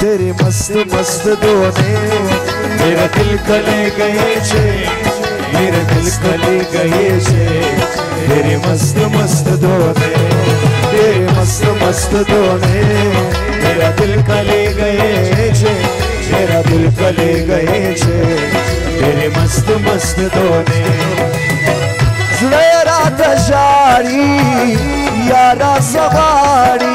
तेरे मस्त मस्त दोने मेरा दिल कले गए छे मेरा दिल कले गए छे तेरे मस्त मस्त दोने तेरे मस्त मस्त दोने मेरा दिल कले गए छे मेरा दिल कले गए छे तेरे मस्त मस्त दोने जुड़े रात जारी यारा सवारी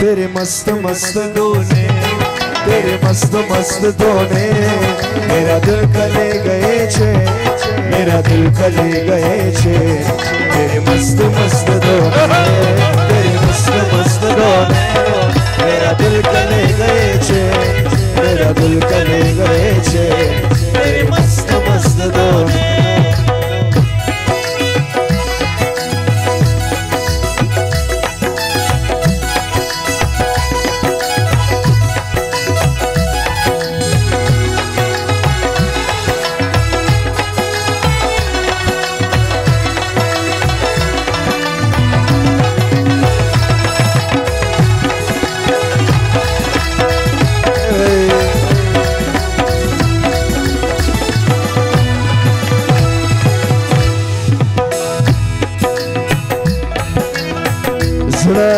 तेरे मस्त मस्त दोने तेरे मस्त मस्त दोने मेरा दिल कले गए छे मेरा दिल कले गए छे तेरे मस्त मस्त दोने तेरे मस्त मस्त दोने मेरा दिल कले गए छे मेरा दिल कले गए छे तेरे मस्त मस्त दोने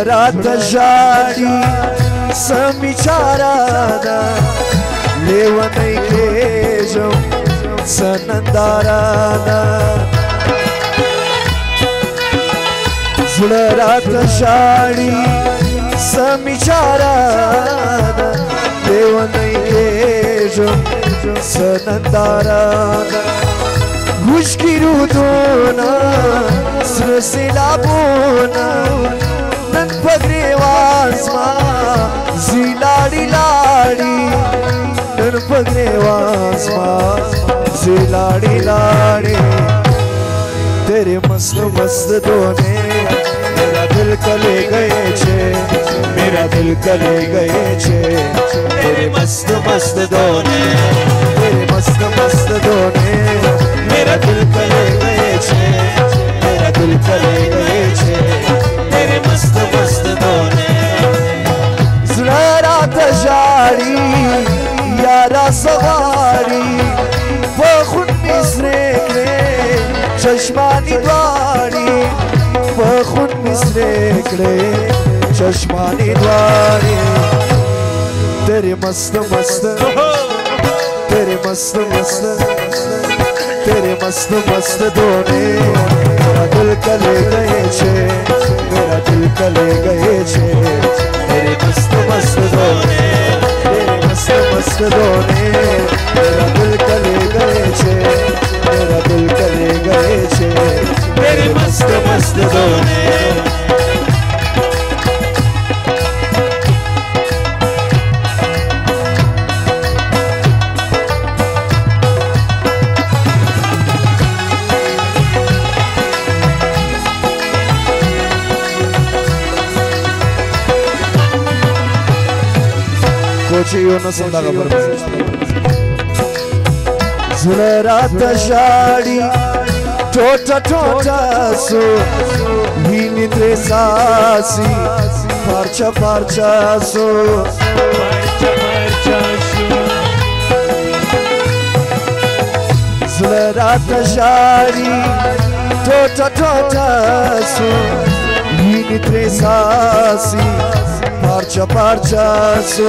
रात जाड़ी समिचाराना लेवनै केजो सनंदाराना रात जाड़ी समिचाराना लेवनै केजो सनंदाराना मुश्किल दोना सृसिला बोना नन पगरेवास मा जिलाड़ी लाड़ी नन पगरेवास मा जिलाड़ी लाड़ी तेरे मस्त मस्त दोने मेरा दिल कले गए छे मेरा दिल कले गए छे तेरे मस्त मस्त दोने तेरे मस्त मस्त दोने मेरा दिल कले गए छे मेरा दिल कले गए छे तेरे मस्त मस्त दोने जुड़ा रात जाड़ी यारा सवारी वो खुद मिसरे के चश्मानी द्वारी वो खुद मिसरे के चश्मानी द्वारी तेरे मस्त मस्त तेरे मस्त मस्त तेरे मस्त मस्त दोने मेरा दिल कले गए छे मेरा दिल कले गए छे तेरे मस्त मस्त दोने तेरे मस्त मस्त दोने मेरा दिल कले गए छे मेरा दिल कले गए छे तेरे मस्त मस्त दोने Yo no soy la gabra Zula rata shadi Tota tota so Vini tresasi Parcha parcha so Parcha parcha so Zula rata shadi Tota tota so Vini tresasi Parcha parcha so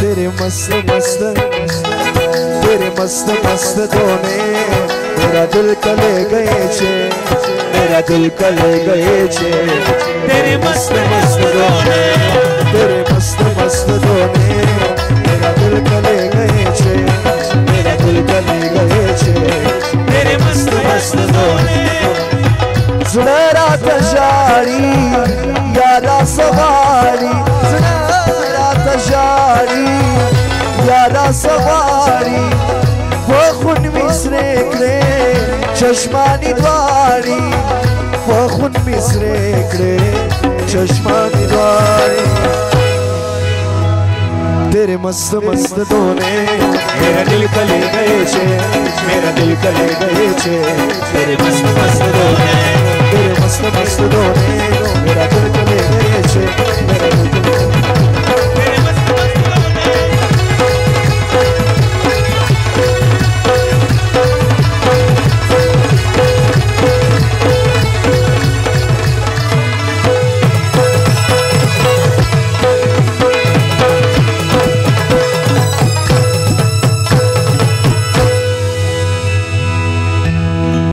तेरे मस्त मस्त तेरे मस्त मस्त दोने मेरा दिल कले गए छे मेरा दिल कले गए छे तेरे मस्त मस्त रोने तेरे मस्त मस्त रोने मेरा दिल कले गए छे मेरा दिल कले गए छे तेरे मस्त मस्त रोने सुनहरा तशारी यारा सवारी सुनहरा तशारी यारा सवारी वो खुन मिसरे करे चश्मानी द्वारी वो खुन मिसरे करे चश्मानी द्वारी तेरे मस्त मस्त दोने मेरा दिल कले गए छे मेरा दिल कले गए छे तेरे मस्त मस्त रोने तेरे मस्त मस्त दोने